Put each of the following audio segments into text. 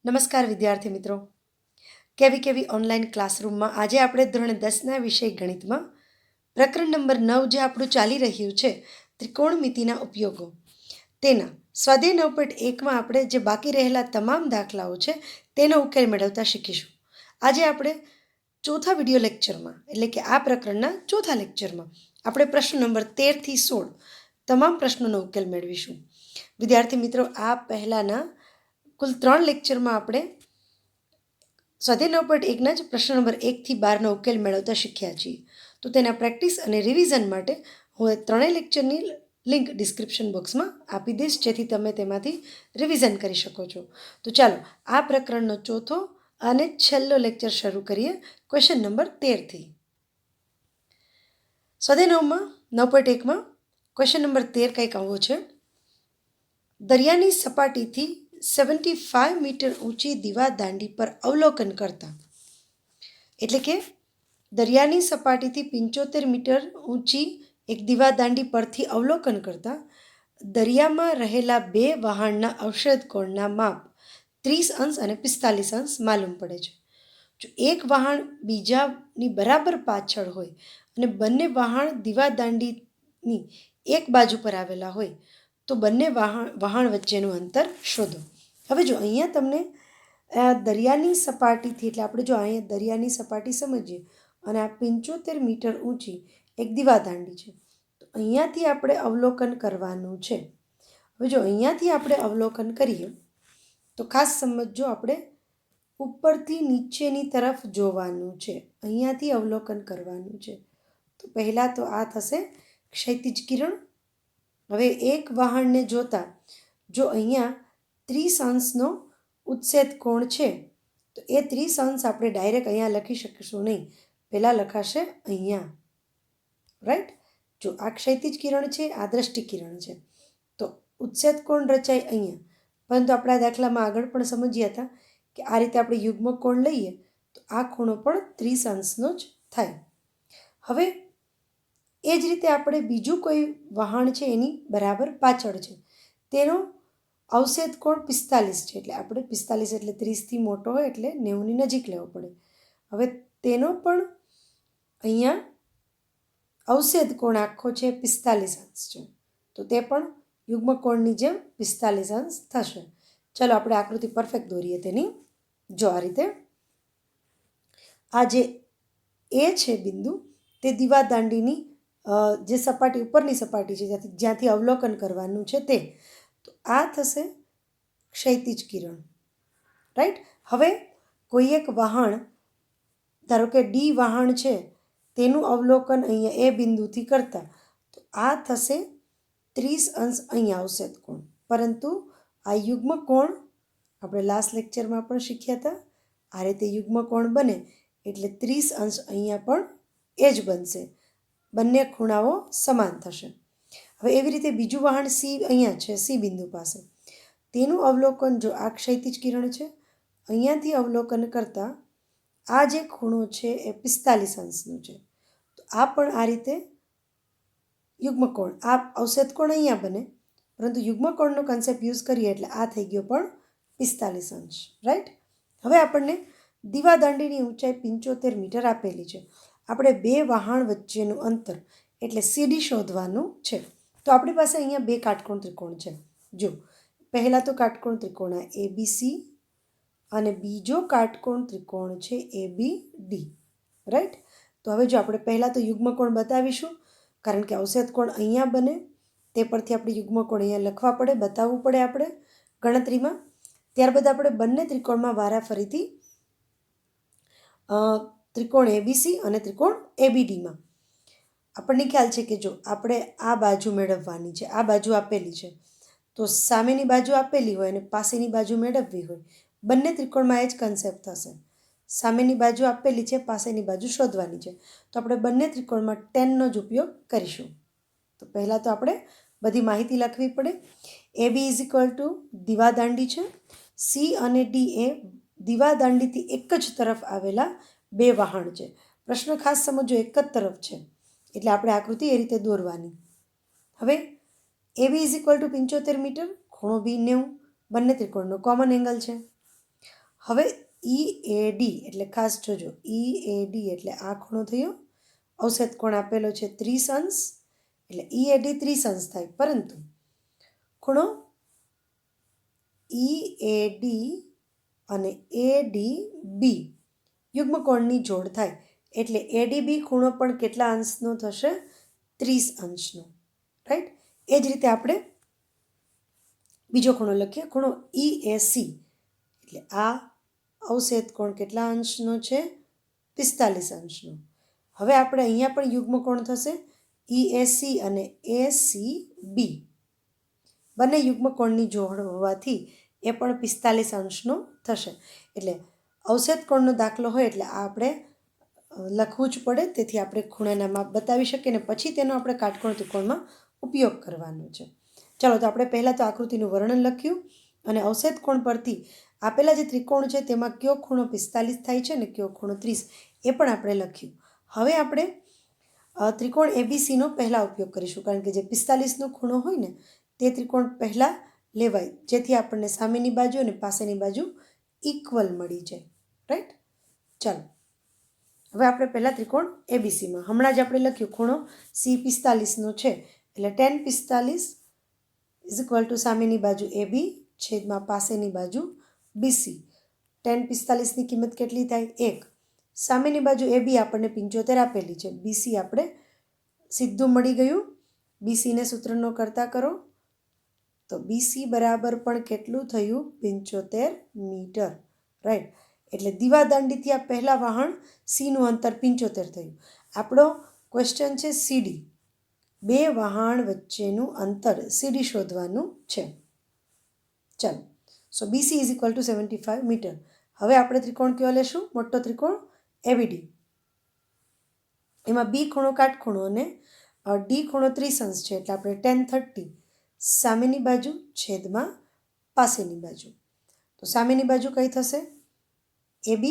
નમસ્કાર વિદ્યાર્થી મિત્રો, કેવી ઓનલાઈન ક્લાસરૂમમાં આજે આપણે ધોરણ 10ના વિષય ગણિતમાં પ્રકરણ નંબર 9 જે આપણું ચાલી રહ્યું છે ત્રિકોણમિતિના ઉપયોગો તેના સ્વાધ્યાય 9.1માં આપણે જે બાકી રહેલા તમામ દાખલાઓ છે તેનો ઉકેલ મેળવતા શીખીશું. આજે આપણે ચોથા વિડીયો લેક્ચરમાં એટલે કે આ પ્રકરણના ચોથા લેક્ચરમાં આપણે પ્રશ્ન નંબર 13 થી 16 તમામ પ્રશ્નોનો ઉકેલ મેળવીશું. વિદ્યાર્થી મિત્રો, આ પહેલાંના કુલ 3 લેક્ચરમાં આપણે સ્વાધ્યાય 9.1ના જ પ્રશ્ન નંબર 1 થી 12નો ઉકેલ મેળવતા શીખ્યા છીએ. તો તેના પ્રેક્ટિસ અને રિવિઝન માટે હું એ ત્રણેય લેક્ચરની લિંક ડિસ્ક્રિપ્શન બોક્સમાં આપી દઈશ, જેથી તમે તેમાંથી રિવિઝન કરી શકો છો. તો ચાલો આ પ્રકરણનો ચોથો અને છેલ્લો લેક્ચર શરૂ કરીએ ક્વેશ્ચન નંબર 13થી. સ્વાધ્યાય 9.1માં ક્વેશ્ચન નંબર 13 કંઈક આવો છે: દરિયાની સપાટીથી 75 મીટર ઊંચી દીવાદાંડી પર અવલોકન કરતા, એટલે કે દરિયાની સપાટીથી 75 મીટર ઊંચી એક દીવાદાંડી પરથી અવલોકન કરતા દરિયામાં રહેલા બે વહાણના અવક્ષેદ કોણના માપ 30 અંશ અને 45 અંશ માલુમ પડે છે. જો એક વહાણ બીજાની બરાબર પાછળ હોય અને બંને વહાણ દીવાદાંડીની એક બાજુ પર આવેલા હોય તો બંને વહાણ વચ્ચેનું અંતર શોધો. હવે જો અહીંયા તમને દરિયાની સપાટીથી, એટલે આપણે જો અહીંયા દરિયાની સપાટી સમજીએ અને આ 75 મીટર ઊંચી એક દીવાદાંડી છે, તો અહીંયાથી આપણે અવલોકન કરવાનું છે. હવે જો અહીંયાથી આપણે અવલોકન કરીએ તો ખાસ સમજો, આપણે ઉપરથી નીચેની તરફ જોવાનું છે, અહીંયાથી અવલોકન કરવાનું છે. તો પહેલાં તો આ થશે ક્ષૈતિજ કિરણ. હવે એક વહાણને જોતા જો અહીંયા 30 અંશનો ઉત્સેદ કોણ છે તો એ 30 અંશ આપણે ડાયરેક્ટ અહીંયા લખી શકીશું નહીં, પહેલાં લખાશે અહીંયા, રાઈટ. જો આ ક્ષૈતિજ કિરણ છે, આ દ્રષ્ટિ કિરણ છે, તો ઉત્સેદ કોણ રચાય અહીંયા. પરંતુ આપણા દાખલામાં આગળ પણ સમજ્યા હતા કે આ રીતે આપણે યુગ્મ કોણ લઈએ તો આ ખૂણો પણ 30 અંશનો જ થાય. હવે એ જ રીતે આપણે બીજું કોઈ વહાણ છે એની બરાબર પાછળ છે, તેનો અવક્ષેદ કોણ 45 છે, એટલે આપણે 45 એટલે 30થી મોટો હોય એટલે 90ની નજીક લેવો પડે. હવે તેનો પણ અહીંયા અવક્ષેદ કોણ આખો છે 45 અંશ છે, તો તે પણ યુગ્મ કોણની જેમ 45 અંશ થશે. ચલો આપણે આકૃતિ પરફેક્ટ દોરીએ તેની. જો આ રીતે આ જે એ છે બિંદુ, તે દીવાદાંડીની જે સપાટી ઉપરની સપાટી છે જ્યાંથી અવલોકન કરવાનું છે તે, તો આ થશે ક્ષૈતિજ કિરણ, રાઈટ. હવે કોઈ એક વહાણ, ધારો કે ડી વહાણ છે, તેનું અવલોકન અહીંયા એ બિંદુથી કરતા તો આ થશે 30 અંશ અહીંયા અવક્ષેદ કોણ. પરંતુ આ યુગ્મ કોણ આપણે લાસ્ટ લેક્ચરમાં પણ શીખ્યા હતા, આ રીતે યુગ્મ કોણ બને એટલે 30 અંશ અહીંયા પણ એ જ બનશે, બંને ખૂણાઓ સમાન થશે. હવે એવી રીતે બીજું વહાણ સી અહીંયા છે, સી બિંદુ પાસે, તેનું અવલોકન જો આ ક્ષૈતિજ કિરણ છે, અહીંયાથી અવલોકન કરતાં આ જે ખૂણો છે એ 45 અંશનું છે, તો આ પણ આ રીતે યુગ્મ કોણ, આ અવક્ષેદ કોણ અહીંયા બને, પરંતુ યુગ્મ કોણનો કન્સેપ્ટ યુઝ કરીએ એટલે આ થઈ ગયો પણ 45 અંશ, રાઈટ. હવે આપણને દીવાદાંડીની ઊંચાઈ 75 મીટર આપેલી છે. આપણે બે વહાણ વચ્ચેનું અંતર એટલે સીડી શોધવાનું છે. તો આપણી પાસે અહીંયા બે કાટકોણ ત્રિકોણ છે. જો પહેલાં તો કાટકોણ ત્રિકોણ ABC અને બીજો કાટકોણ ત્રિકોણ છે ABD, રાઈટ. તો હવે જો આપણે પહેલાં તો યુગ્મ કોણ બતાવીશું, કારણ કે અવક્ષેદ કોણ અહીંયા બને, તે પરથી આપણે યુગ્મ કોણ અહીંયા લખવા પડે, બતાવવું પડે આપણે ગણતરીમાં. ત્યારબાદ આપણે બંને ત્રિકોણમાં વારાફરીથી ત્રિકોણ ABC અને ત્રિકોણ ABDમાં આપણને ખ્યાલ છે કે જો આપણે આ બાજુ મેળવવાની છે, આ બાજુ આપેલી છે, તો સામેની બાજુ આપેલી હોય અને પાસેની બાજુ મેળવવી હોય, બંને ત્રિકોણમાં એ જ કન્સેપ્ટ થશે. સામેની બાજુ આપેલી છે, પાસેની બાજુ શોધવાની છે, તો આપણે બંને ત્રિકોણમાં ટેનનો જ ઉપયોગ કરીશું. તો પહેલાં તો આપણે બધી માહિતી લખવી પડે. AB = દીવાદાંડી છે, C અને D એ દીવાદાંડીથી એક જ તરફ આવેલા બે વહાણ છે. પ્રશ્ન ખાસ સમજો, એક જ તરફ છે એટલે આપણે આકૃતિ એ રીતે દોરવાની. હવે AB = 75 મીટર, ખૂણો B 90, બંને ત્રિકોણનો કોમન એંગલ છે. હવે EAD એટલે ખાસ જોજો, EAD એટલે આ ખૂણો થયો, અવક્ષેપ કોણ આપેલો છે 30 અંશ, એટલે EAD 30 અંશ થાય, પરંતુ ખૂણો EAD અને ADB યુગ્મકોણની જોડ થાય, એટલે ADB ખૂણો પણ કેટલા અંશનો થશે? 30 અંશનો, રાઈટ. એ જ રીતે આપણે બીજો ખૂણો લખીએ, ખૂણો EAC, એટલે આ અવક્ષેપ કોણ કેટલા અંશનો છે? 45 અંશનો. હવે આપણે અહીંયા પણ યુગ્મકોણ થશે EAC અને ACB, બંને યુગ્મકોણની જોડ હોવાથી એ પણ 45 અંશનો થશે. એટલે અવક્ષેપ કોણનો દાખલો હોય એટલે આ આપણે લખવું જ પડે, તેથી આપણે ખૂણાના માપ બતાવી શકીએ ને પછી તેનો આપણે કાટકોણ ત્રિકોણમાં ઉપયોગ કરવાનો છે. ચાલો, તો આપણે પહેલાં તો આકૃતિનું વર્ણન લખ્યું અને અવક્ષેપ કોણ પરથી આપેલા જે ત્રિકોણ છે તેમાં કયો ખૂણો 45 થાય છે ને કયો ખૂણો 30 એ પણ આપણે લખ્યું. હવે આપણે ત્રિકોણ ABCનો પહેલાં ઉપયોગ કરીશું, કારણ કે જે 45નો ખૂણો હોય ને તે ત્રિકોણ પહેલાં લેવાય, જેથી આપણને સામેની બાજુ અને પાસેની બાજુ ઇક્વલ મળી જાય, રાઈટ. ચાલો, હવે આપણે પહેલાં ત્રિકોણ ABCમાં હમણાં જ આપણે લખ્યું ખૂણો C45નો છે, એટલે tan 45 ઇઝ ઇક્વલ ટુ સામેની બાજુ AB છેદમાં પાસેની બાજુ BC. tan 45ની કિંમત કેટલી થાય? 1. સામેની બાજુ AB આપણને 75 આપેલી છે, BC આપણે સીધું મળી ગયું. BCને સૂત્રનો કરતા કરો તો BC બરાબર પણ કેટલું થયું? 75 મીટર, રાઈટ. એટલે દીવાદાંડીથી આ પહેલાં વહાણ Cનું અંતર 75 થયું. આપણો ક્વેશ્ચન છે CD, બે વહાણ વચ્ચેનું અંતર CD શોધવાનું છે. ચાલો, so BC is equal to 75 metre. હવે આપણે ત્રિકોણ કયો લેશું? મોટો ત્રિકોણ ABD. એમાં B ખૂણો કાટખૂણો અને D ખૂણો 30 અંશ છે, એટલે આપણે tan 30 સામેની બાજુ છેદમાં પાસેની બાજુ. તો સામેની બાજુ કઈ થશે? AB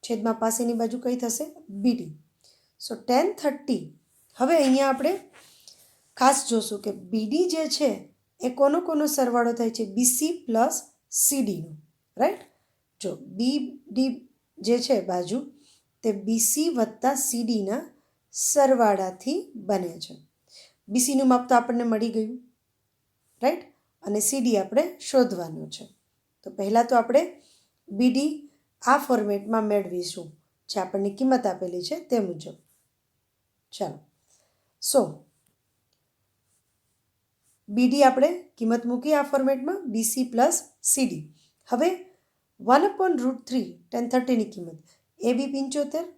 છેદમાં પાસેની બાજુ કઈ થશે? BD. સો tan 30. હવે અહીંયા આપણે ખાસ જોશું કે BD જે છે એ કોનો સરવાળો થાય છે? BC પ્લસ CDનો, રાઈટ. જો BD જે છે બાજુ તે BC વત્તા CDના સરવાળાથી બને છે. BCનું માપ તો આપણને મળી ગયું, રાઈટ, અને CD આપણે શોધવાનું છે. તો પહેલાં તો આપણે BD આ ફોર્મેટમાં મેળવીશું જે આપણને કિંમત આપેલી છે તે મુજબ. ચાલો, સો BD આપણે કિંમત મૂકી આ ફોર્મેટમાં, BC પ્લસ CD. હવે 1/√3 tan 30ની કિંમત, AB 75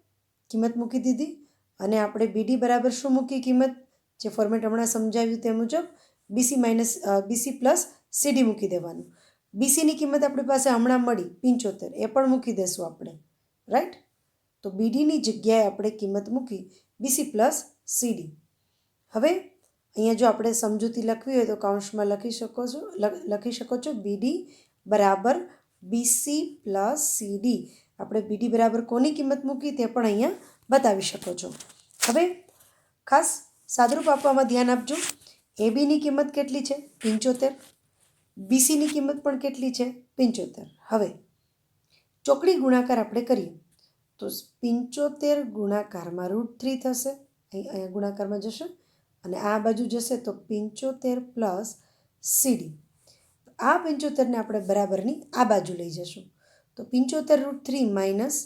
કિંમત મૂકી દીધી, અને આપણે BD બરાબર શું મૂકી કિંમત? જે ફોર્મેટ હમણાં સમજાવ્યું તે મુજબ BC પ્લસ CD મૂકી દેવાનું. BCની કિંમત આપણી પાસે હમણાં મળી 75, એ પણ મૂકી દેશું આપણે, રાઈટ. તો BDની જગ્યાએ આપણે કિંમત મૂકી BC પ્લસ CD. હવે અહીંયા જો આપણે સમજૂતી લખવી હોય તો કૌંસમાં લખી શકો છો BD બરાબર BC પ્લસ CD. આપણે BD બરાબર કોની કિંમત મૂકી તે પણ અહીંયા બતાવી શકો છો. હવે ખાસ સાદરૂપ આપવામાં ધ્યાન આપજો. ABની કિંમત કેટલી છે? 75. BCની કિંમત પણ કેટલી છે? 75. હવે ચોકડી ગુણાકાર આપણે કરીએ તો 75 ગુણાકારમાં √3 થશે, અહીંયા ગુણાકારમાં જશે, અને આ બાજુ જશે તો 75 પ્લસ CD. આ 75ને આપણે બરાબરની આ બાજુ લઈ જશું તો 75 √3 માઇનસ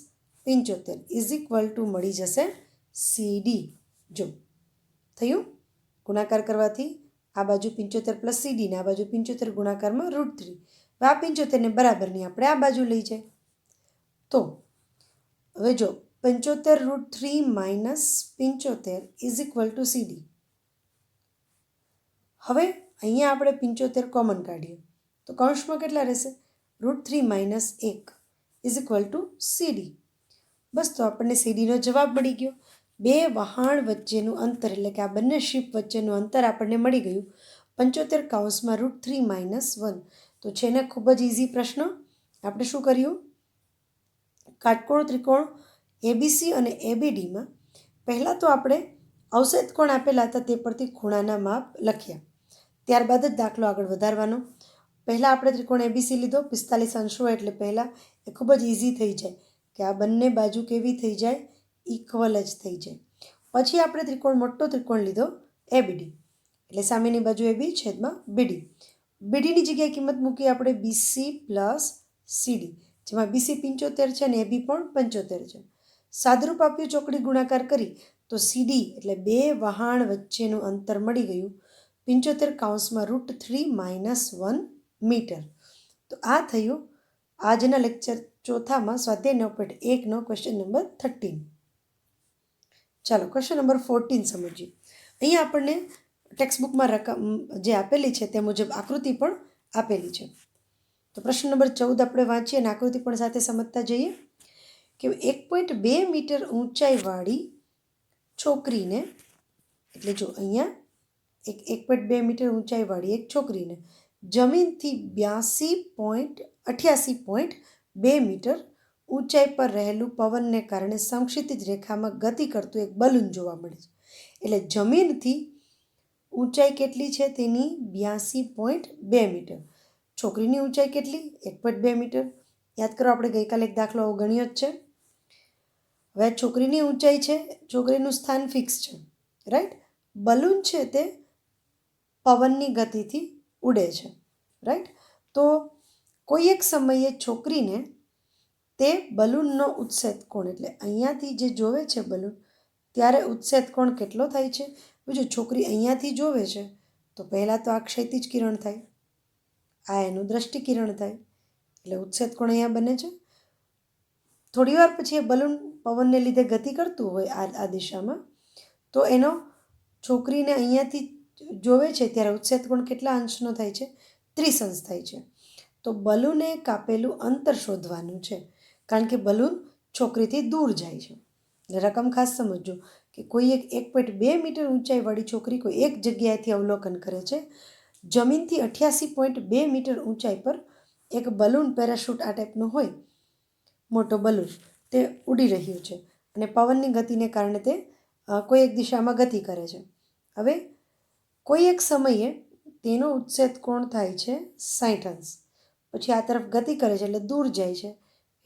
75 ઇઝ ઇક્વલ ટુ મળી જશે CD. જો થયું, ગુણાકાર કરવાથી આ બાજુ 75 પ્લસ CD ને આ બાજુ 75 ગુણાકારમાં √3. આ 75ને બરાબરની આપણે આ બાજુ લઈ જાય તો હવે જો 75 √3 minus 75 is equal two CD. હવે અહીંયા આપણે 75 કોમન કાઢીએ તો કૌંસમાં કેટલા રહેશે? √3 minus 1 is equal two CD. બસ, તો આપણને CDનો જવાબ મળી ગયો. બે વહાણ વચ્ચેનું અંતર એટલે કે આ બંને શીપ વચ્ચેનું અંતર આપણને મળી ગયું 75 કૌંસમાં √3 માઇનસ 1. તો છે ને ખૂબ જ ઇઝી પ્રશ્ન. આપણે શું કર્યું? કાટકોણ ત્રિકોણ ABC અને ABDમાં પહેલાં તો આપણે અવક્ષેપ કોણ આપેલા હતા તે પરથી ખૂણાના માપ લખ્યા, ત્યારબાદ જ દાખલો આગળ વધારવાનો. પહેલાં આપણે ત્રિકોણ એબીસી લીધો, 45 અંશો એટલે પહેલાં એ ખૂબ જ ઇઝી થઈ જાય કે આ બંને બાજુ કેવી થઈ જાય, ઇક્વલ જ થઈ જાય. પછી આપણે મોટો ત્રિકોણ લીધો એબીડી, એટલે સામેની બાજુ એબી છેદમાં બીડી. બીડીની જગ્યાએ કિંમત મૂકી આપણે બીસી પ્લસ સીડી, જેમાં બીસી 75 છે અને એબી પણ 75 છે. સાદરૂપ આપ્યું, ચોકડી ગુણાકાર કરી તો સીડી એટલે બે વહાણ વચ્ચેનું અંતર મળી ગયું 75 √3 - 1 મીટર. તો આ થયું આજના લેક્ચર ચોથામાં સ્વાધ્યાય 9.1નો ક્વેશ્ચન નંબર 13. ચાલો ક્વેશ્ચન નંબર 14 સમજીએ. અહીંયા આપણને ટેક્સ્ટબુકમાં રકમ જે આપેલી છે તે મુજબ આકૃતિ પણ આપેલી છે. તો પ્રશ્ન નંબર 14 આપણે વાંચીએ અને આકૃતિ પણ સાથે સમજતા જઈએ કે 1.2 મીટર ઊંચાઈવાળી છોકરીને, એટલે જો અહીંયા 1.2 મીટર ઊંચાઈવાળી એક છોકરીને જમીનથી 82.88.2 મીટર ઊંચાઈ પર રહેલું પવનને કારણે સમક્ષિતિજ રેખામાં ગતિ કરતું એક બલૂન જોવા મળે છે. એટલે જમીનથી ઊંચાઈ કેટલી છે તેની 82.2 મીટર. છોકરીની ઊંચાઈ કેટલી? 1.2 મીટર. યાદ કરો, આપણે ગઈકાલે એક દાખલો ગણ્યો જ છે. હવે છોકરીની ઊંચાઈ છે, છોકરીનું સ્થાન ફિક્સ છે, રાઈટ. બલૂન છે તે પવનની ગતિથી ઉડે છે, રાઈટ. તો કોઈ એક સમયે છોકરીને તે બલૂનનો ઉત્સેદ કોણ, એટલે અહીંયાથી જે જોવે છે બલૂન ત્યારે ઉત્સેદ કોણ કેટલો થાય છે. બીજું, છોકરી અહીંયાથી જોવે છે તો પહેલાં તો આ ક્ષૈતિજ કિરણ થાય, આ એનું દ્રષ્ટિકિરણ થાય, એટલે ઉત્સેદ કોણ અહીંયા બને છે. થોડી વાર પછી એ બલૂન પવનને લીધે ગતિ કરતું હોય આ દિશામાં, તો એનો છોકરીને અહીંયાથી જોવે છે ત્યારે ઉત્સેદ કોણ કેટલા અંશનો થાય છે? 30 અંશ થાય છે. તો બલૂને કાપેલું અંતર શોધવાનું છે, કારણ કે બલૂન છોકરીથી દૂર જાય છે. રકમ ખાસ સમજજો કે કોઈ એક 1.2 મીટર ઊંચાઈવાળી છોકરી કોઈ એક જગ્યાએથી અવલોકન કરે છે. જમીનથી 88.2 મીટર ઊંચાઈ પર એક બલૂન, પેરાશૂટ આ ટાઈપનું હોય, મોટો બલૂન, તે ઉડી રહ્યું છે અને પવનની ગતિને કારણે તે કોઈ એક દિશામાં ગતિ કરે છે. હવે કોઈ એક સમયે તેનો ઉત્સેદ કોણ થાય છે 60 અંશ. પછી આ તરફ ગતિ કરે છે એટલે દૂર જાય છે,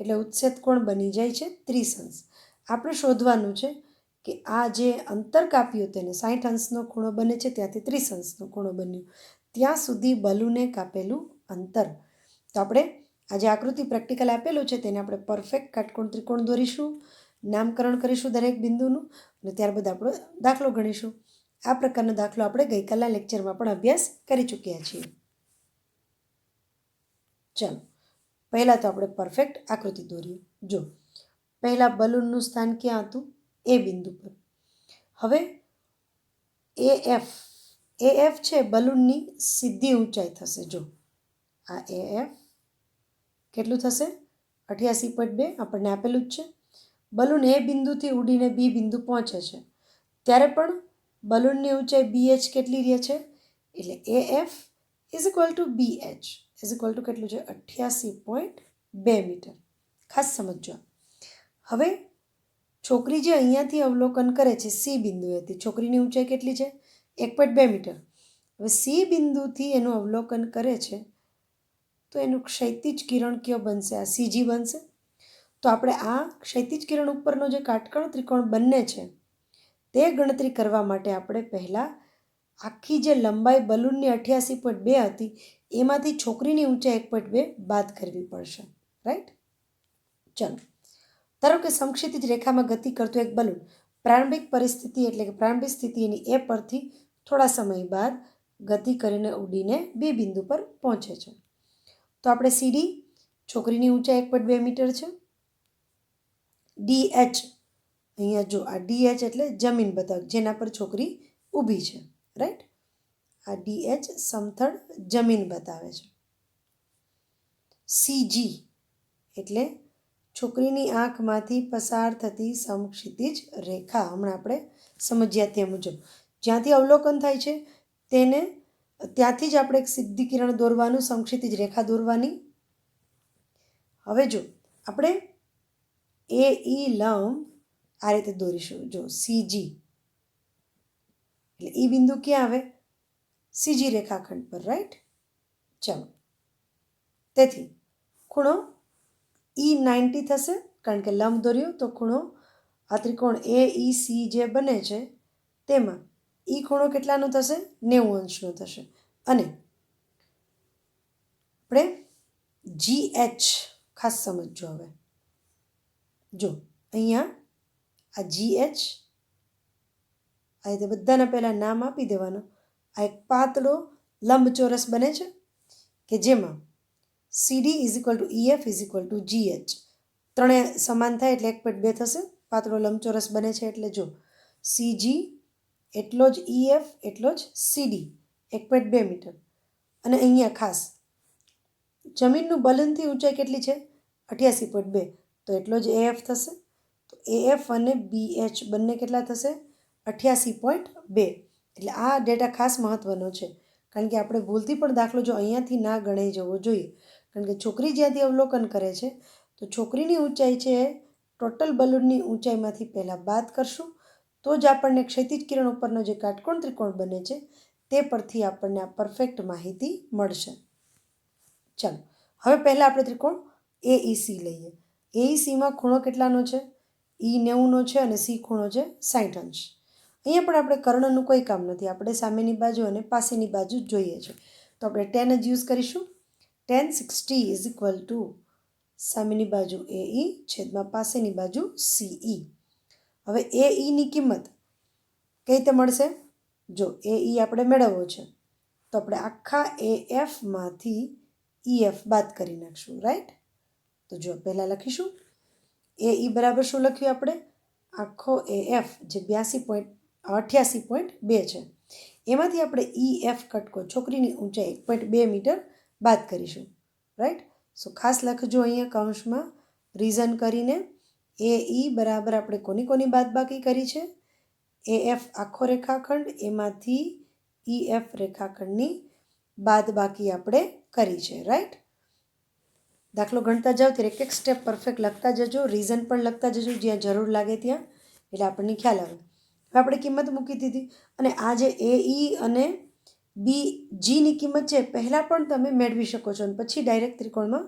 એટલે ઉત્સેદ કોણ બની જાય છે 30 અંશ. આપણે શોધવાનું છે કે આ જે અંતર કાપ્યું તેને 60 અંશનો ખૂણો બને છે, ત્યાંથી 30 અંશનો ખૂણો બન્યો, ત્યાં સુધી બલૂને કાપેલું અંતર. તો આપણે આ જે આકૃતિ પ્રેક્ટિકલ આપેલું છે તેને આપણે પરફેક્ટ કાટકોણ ત્રિકોણ દોરીશું, નામકરણ કરીશું દરેક બિંદુનું અને ત્યારબાદ આપણો દાખલો ગણીશું. આ પ્રકારનો દાખલો આપણે ગઈકાલના લેક્ચરમાં પણ અભ્યાસ કરી ચૂક્યા છીએ. ચાલો પહેલાં તો આપણે પરફેક્ટ આકૃતિ દોરીએ. જો પહેલાં બલૂનનું સ્થાન ક્યાં હતું? એ બિંદુ પર. હવે એફ છે બલૂનની સીધી ઊંચાઈ થશે. જો આ એફ કેટલું થશે? 88.2 આપણને આપેલું જ છે. બલૂન એ બિંદુથી ઉડીને બી બિંદુ પહોંચે છે ત્યારે પણ બલૂનની ઊંચાઈ BH કેટલી રહે છે? એટલે AF = BH = કેટલું છે? 88.2 મીટર. ખાસ સમજો. હવે છોકરી જે અહીંયાથી અવલોકન કરે છે સી બિંદુએથી, છોકરીની ઊંચાઈ કેટલી છે? 1.2 મીટર. હવે સી બિંદુથી એનું અવલોકન કરે છે તો એનું ક્ષૈતિજ કિરણ કયો બનશે? આ CG બનશે. તો આપણે આ ક્ષૈતિજ કિરણ ઉપરનો જે કાટકોણ ત્રિકોણ બંને છે તે ગણતરી કરવા માટે આપણે પહેલાં આખી જે લંબાઈ બલૂનની 88.2 હતી એમાંથી છોકરીની ઊંચાઈ 1.2 બાદ કરવી પડશે, રાઈટ. ચાલો, ધારો કે સમક્ષિતિજ રેખામાં ગતિ કરતું એક બલૂન પ્રારંભિક પરિસ્થિતિ એટલે કે પ્રારંભિક સ્થિતિ એની એ પરથી થોડા સમય બાદ ગતિ કરીને ઉડીને બી બિંદુ પર પહોંચે છે. તો આપણે CD, છોકરીની ઊંચાઈ 1.2 મીટર છે. DH, અહીંયા જો આ DH એટલે જમીન બતાવ જેના પર છોકરી ઊભી છે, રાઈટ. આ DH સમથળ જમીન બતાવે છે. CG એટલે છોકરીની આંખમાંથી પસાર થતી સમક્ષિતિજ રેખા. હમણાં આપણે સમજ્યા તે મુજબ જ્યાંથી અવલોકન થાય છે તેને ત્યાંથી જ આપણે એક સીધી કિરણ દોરવાનું, સમક્ષિતિજ રેખા દોરવાની. હવે જો આપણે AE લંબ આ રીતે દોરીશું. જો CG એટલે એ બિંદુ ક્યાં આવે? CG રેખાખંડ પર, રાઈટ. ચાલો તેથી ખૂણો E90 થશે, કારણ કે લંબ દોર્યું તો ખૂણો આ ત્રિકોણ AEC જે બને છે તેમાં ઈ ખૂણો કેટલાનો થશે? 90 અંશનો થશે. અને આપણે GH ખાસ સમજજો. હવે જો અહીંયા આ GH, આ રીતે બધાના પહેલાં નામ આપી દેવાનું. આ એક પાતળો લંબચોરસ બને છે કે જેમાં CD = EF = GH, ત્રણેય સમાન થાય એટલે 1.2 થશે. પાતળો લંબચોરસ બને છે એટલે જો CG એટલો જ EF એટલો જ CD, 1.2 મીટર. અને અહીંયા ખાસ જમીનનું બલનથી ઊંચાઈ કેટલી છે? 88.2, તો એટલો જ AF થશે. તો AF અને BH બંને કેટલા થશે? 88.2. એટલે આ ડેટા ખાસ મહત્ત્વનો છે, કારણ કે આપણે ભૂલથી પણ દાખલો જો અહીંયાથી ના ગણાઈ જવો જોઈએ. કારણ કે છોકરી જ્યાંથી અવલોકન કરે છે તો છોકરીની ઊંચાઈ છે ટોટલ બલૂનની ઊંચાઈમાંથી પહેલાં બાદ કરશું, તો જ આપણને ક્ષૈતિજ કિરણ ઉપરનો જે કાટકોણ ત્રિકોણ બને છે તે પરથી આપણને આ પરફેક્ટ માહિતી મળશે. ચાલો હવે પહેલાં આપણે ત્રિકોણ AEC લઈએ. AECમાં ખૂણો કેટલાનો છે? E90નો છે અને C ખૂણો છે 60 અંશ. અહીંયા પણ આપણે કર્ણનું કોઈ કામ નથી, આપણે સામેની બાજુ અને પાસેની બાજુ જ જોઈએ છે. તો આપણે tan જ યુઝ કરીશું. tan 60 = સામેની બાજુ AE છેદમાં પાસેની બાજુ CE. હવે AEની કિંમત કઈ રીતે મળશે? જો AE આપણે મેળવવો છે તો આપણે આખા AFમાંથી EF બાદ કરી નાખશું, રાઈટ? તો જો પહેલાં લખીશું AE બરાબર શું લખ્યું આપણે? આખો AF જે 88.2 છે એમાંથી આપણે EF કટકો છોકરીની ઊંચાઈ 1.2 મીટર બાદ કરીશું, રાઈટ? સો ખાસ લખજો અહીંયા કૌંસમાં રીઝન કરીને. AE બરાબર આપણે કોની બાદબાકી કરી છે? AF આખો રેખાખંડ એમાંથી EF રેખાખંડની બાદબાકી આપણે કરી છે, રાઈટ? દાખલો ગણતા જાઓ ત્યારે એક સ્ટેપ પરફેક્ટ લખતા જજો, રીઝન પણ લખતા જજો જ્યાં જરૂર લાગે ત્યાં, એટલે આપણને ખ્યાલ આવે. હવે આપણે કિંમત મૂકી દીધી અને આ જે AE અને BGની કિંમત છે પહેલાં પણ તમે મેળવી શકો છો અને પછી ડાયરેક્ટ ત્રિકોણમાં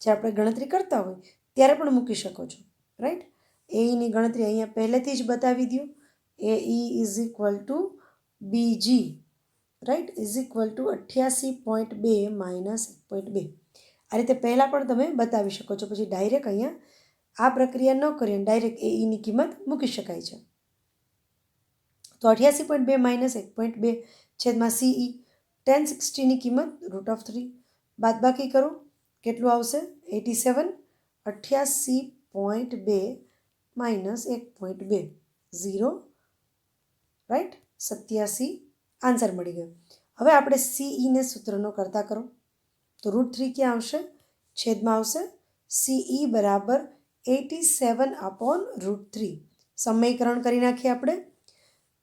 જે આપણે ગણતરી કરતા હોય ત્યારે પણ મૂકી શકો છો, રાઈટ? AEની ગણતરી અહીંયા પહેલેથી જ બતાવી દો. AE = BG, right, = 88.2 - 1.2. આ રીતે પહેલાં પણ તમે બતાવી શકો છો. પછી ડાયરેક્ટ અહીંયા આ પ્રક્રિયા ન કરી અને ડાયરેક્ટ AEની કિંમત મૂકી શકાય છે. તો 88.2 - 1.2 છેદમાં CE. tan 60ની કિંમત √3 બાદબાકી કરો, કેટલું આવશે? 87. 88.2 - 1.2 0, રાઈટ? 87 આન્સર મળી ગયો. હવે આપણે CEને સૂત્રનો કરતા કરો તો √3 ક્યાં આવશે? છેદમાં આવશે. CE બરાબર 87/√3. સમીકરણ કરી નાખીએ આપણે.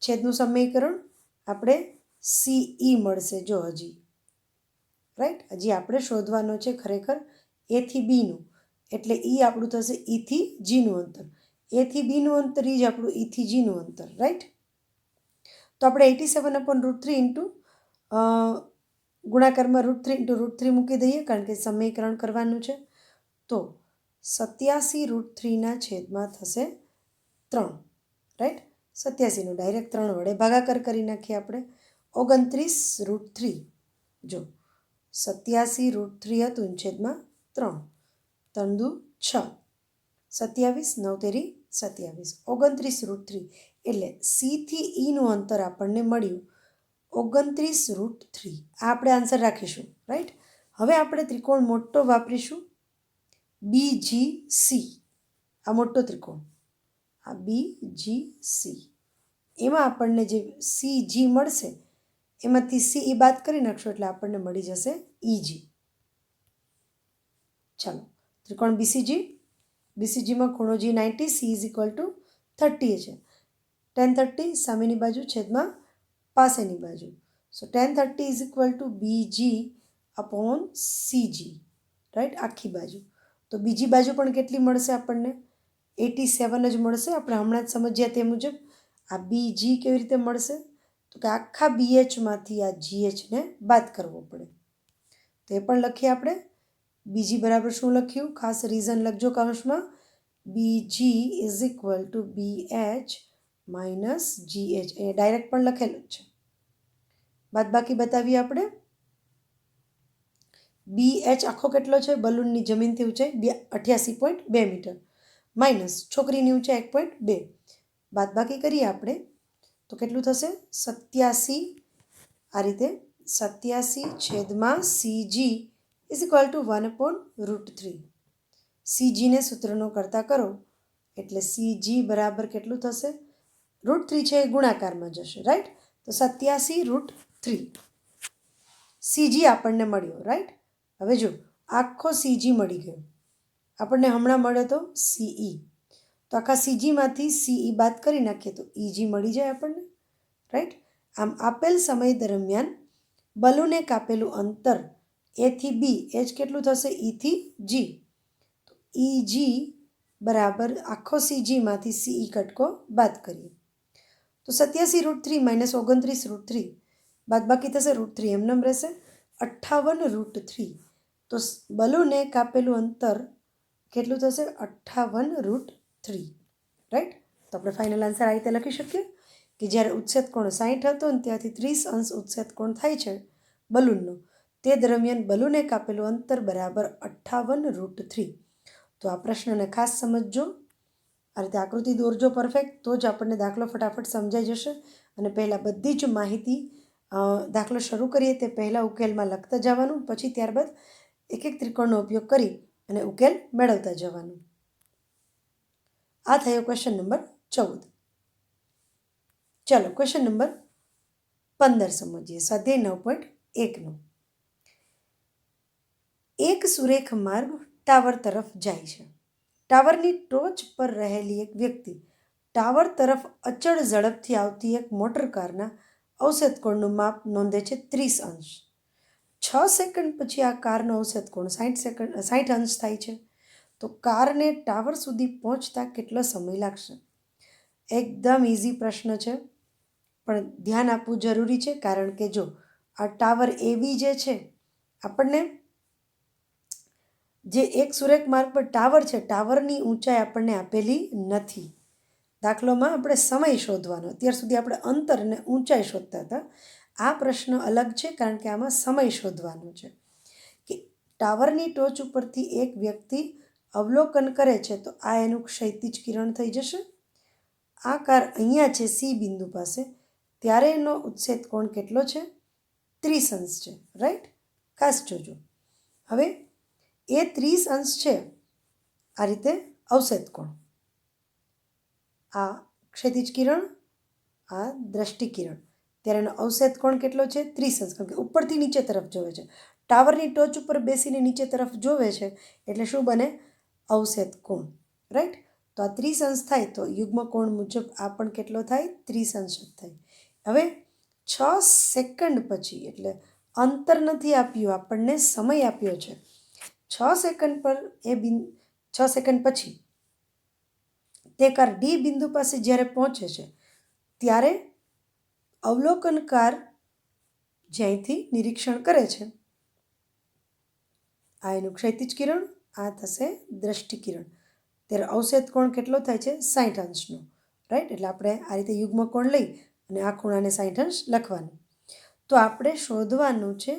છેદનું સમીકરણ આપણે CE મળશે જો હજી, રાઈટ? હજી આપણે શોધવાનો છે ખરેખર A થી Bનું, એટલે E આપણું થશે E થી Gનું અંતર. A થી Bનું અંતર જ આપણું E થી Gનું અંતર, રાઈટ? તો આપણે 87/√3 ઇન્ટુ ગુણાકારમાં √3 મૂકી દઈએ, કારણ કે સમીકરણ કરવાનું છે. તો 87√3 છેદમાં થશે 3, રાઈટ? 87નો ડાયરેક્ટ 3 વડે ભાગાકાર કરી નાખીએ આપણે. 29√3. જો 87√3 હતું છેદમાં 3, 3 દુ 6, 27, 9 × 3 = 27. 29√3 એટલે C થી Eનું અંતર આપણને મળ્યું 29√3. આ આપણે આન્સર રાખીશું, રાઈટ? હવે આપણે ત્રિકોણ મોટો વાપરીશું BGC. આ મોટો ત્રિકોણ, આ BGC. એમાં આપણને જે CG મળશે એમાંથી CE બાદ કરી નાખશો એટલે આપણને મળી જશે EG. ચાલો ત્રિકોણ BCG. BCGમાં ખૂણો G90, C = 30 છે. tan 30 સામેની બાજુ છેદમાં પાસેની બાજુ. સો tan 30 = BG/CG, રાઈટ? આખી બાજુ. તો બીજી બાજુ પણ કેટલી મળશે આપણને? 87 જ મળશે. આપણે હમણાં જ સમજ્યા તે મુજબ. આ BG કેવી રીતે મળશે? તો કે આખા BHમાંથી આ GHને બાદ કરવો પડે. તો એ પણ લખીએ આપણે. બીજી બરાબર શું લખ્યું? ખાસ રીઝન લખજો કૌંસમાં. બીજી is equal two BH minus GH. A direct પણ લખેલું જ છે. બાદબાકી બતાવીએ આપણે. BH આખો કેટલો છે? બલૂનની જમીનથી ઊંચાઈ 88.2 મીટર માઇનસ છોકરીની ઊંચાઈ 1.2. બાદબાકી કરીએ આપણે તો કેટલું થશે? 87. આ રીતે 87 / CG ઇઝ ઇક્વલ ટુ 1/√3. CGને સૂત્રનો કરતા કરો એટલે CG બરાબર કેટલું થશે? √3 છે એ ગુણાકારમાં જશે, રાઈટ? તો 87√3 CG આપણને મળ્યો, રાઈટ? હવે જો આખો CG મળી ગયો આપણને. હમણાં મળ્યો તો CE. તો આખા CGમાંથી CE બાદ કરી નાખીએ તો EG મળી જાય આપણને, રાઈટ? આમ આપેલ સમય દરમિયાન બલૂને કાપેલું અંતર A થી B એ જ કેટલું થશે? E થી G. તો EG બરાબર આખો CGમાંથી CE કટકો બાદ કરીએ તો 87√3 માઇનસ 29√3 બાદબાકી થશે √3 એમનેમ રહેશે 58√3. તો બલૂને કાપેલું અંતર કેટલું થશે? 58√3, રાઈટ? તો આપણે ફાઇનલ આન્સર આ રીતે લખી શકીએ કે જ્યારે ઉચ્છેદ કોણ 60 હતો ને ત્યાંથી 30 અંશ ઉચ્છેદ કોણ થાય છે બલૂનનો, તે દરમિયાન બલૂને કાપેલું અંતર બરાબર 58√3. તો આ પ્રશ્નને ખાસ સમજજો. આ રીતે આકૃતિ દોરજો પરફેક્ટ, તો જ આપણને દાખલો ફટાફટ સમજાઈ જશે. અને પહેલાં બધી જ માહિતી દાખલો શરૂ કરીએ તે પહેલાં ઉકેલમાં લખતા જવાનું, પછી ત્યારબાદ એક એક ત્રિકોણનો ઉપયોગ કરી અને ઉકેલ મેળવતા જવાનું. આ થયો ક્વેશ્ચન નંબર 14. ચાલો ક્વેશ્ચન નંબર 15 સમજીએ. સ્વાધ્યાય 9.1નો. એક સુરેખ માર્ગ ટાવર તરફ જાય છે. ટાવરની ટોચ પર રહેલી એક વ્યક્તિ ટાવર તરફ અચળ ઝડપથી આવતી એક મોટર કારના અવક્ષેપ કોણનું માપ નોંધે છે 30 અંશ. 6 સેકન્ડ પછી આ કારનો અવક્ષેપ કોણ 60 અંશ થાય છે. તો કારને ટાવર સુધી પહોંચતા કેટલો સમય લાગશે? એકદમ ઇઝી પ્રશ્ન છે, પણ ધ્યાન આપવું જરૂરી છે. કારણ કે જો આ ટાવર એવી જે છે, આપણને જે એક સુરેખ માર્ગ પર ટાવર છે, ટાવરની ઊંચાઈ આપણને આપેલી નથી. દાખલોમાં આપણે સમય શોધવાનો, અત્યાર સુધી આપણે અંતર અને ઊંચાઈ શોધતા હતા. આ પ્રશ્ન અલગ છે કારણ કે આમાં સમય શોધવાનો છે. કે ટાવરની ટોચ ઉપરથી એક વ્યક્તિ અવલોકન કરે છે તો આ એનું ક્ષૈતિજ કિરણ થઈ જશે. આ કાર અહીંયા છે C બિંદુ પાસે, ત્યારે એનો ઉચ્છેદ કોણ કેટલો છે? 30 અંશ છે, રાઈટ? ખાસ જોજો. હવે એ 30 અંશ છે આ રીતે અવક્ષેપ કોણ. આ ક્ષૈતિજ કિરણ, આ દ્રષ્ટિ કિરણ, ત્યારે એનો અવક્ષેપ કોણ કેટલો છે? 30 અંશ. કારણ કે ઉપરથી નીચે તરફ જોવે છે, ટાવરની ટોચ ઉપર બેસીને નીચે તરફ જોવે છે, એટલે શું બને? અવક્ષેપ કોણ, રાઈટ? તો આ 30 અંશ થાય તો યુગ્મ કોણ મુજબ આ પણ કેટલો થાય? 30 અંશ જ થાય. હવે 6 સેકન્ડ પછી, એટલે અંતર નથી આપ્યું, આપણને સમય આપ્યો છે. 6 સેકન્ડ પર 6 સેકન્ડ પછી તે કાર D બિંદુ પાસે જ્યારે પહોંચે છે ત્યારે અવલોકનકાર જ્યાંથી નિરીક્ષણ કરે છે, આ એનું ક્ષૈતિજ કિરણ, આ થશે દ્રષ્ટિ કિરણ, ત્યારે અવક્ષેપ કોણ કેટલો થાય છે? 60 અંશનો, રાઈટ? એટલે આપણે આ રીતે યુગ્મ કોણ લઈ અને આ ખૂણાને 60 અંશ લખવાનું. તો આપણે શોધવાનું છે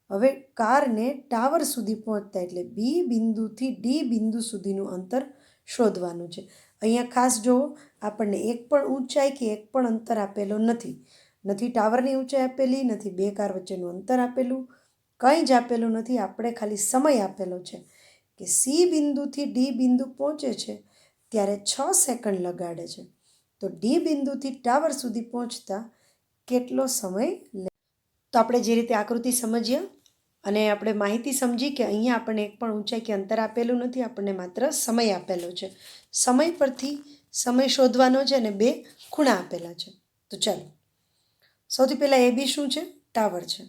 હવે કારને ટાવર સુધી પહોંચતા, એટલે B બિંદુથી D બિંદુ સુધીનું અંતર શોધવાનું છે. અહીંયા ખાસ જુઓ, આપણને એક પણ ઊંચાઈ કે એક પણ અંતર આપેલો નથી. નથી ટાવરની ઊંચાઈ આપેલી, નથી બે કાર વચ્ચેનું અંતર આપેલું, કંઈ જ આપેલું નથી. આપણે ખાલી સમય આપેલો છે કે C બિંદુથી D બિંદુ પહોંચે છે ત્યારે 6 સેકન્ડ લગાડે છે. તો D બિંદુથી ટાવર સુધી પહોંચતા કેટલો સમય લે? તો આપણે જે રીતે આકૃતિ સમજ્યા અને આપણે માહિતી સમજી કે અહીંયા આપણને એક પણ ઊંચાઈ કે અંતર આપેલું નથી, આપણને માત્ર સમય આપેલો છે. સમય પરથી સમય શોધવાનો છે અને બે ખૂણા આપેલા છે. તો ચાલો, સૌથી પહેલાં AB શું છે? ટાવર છે.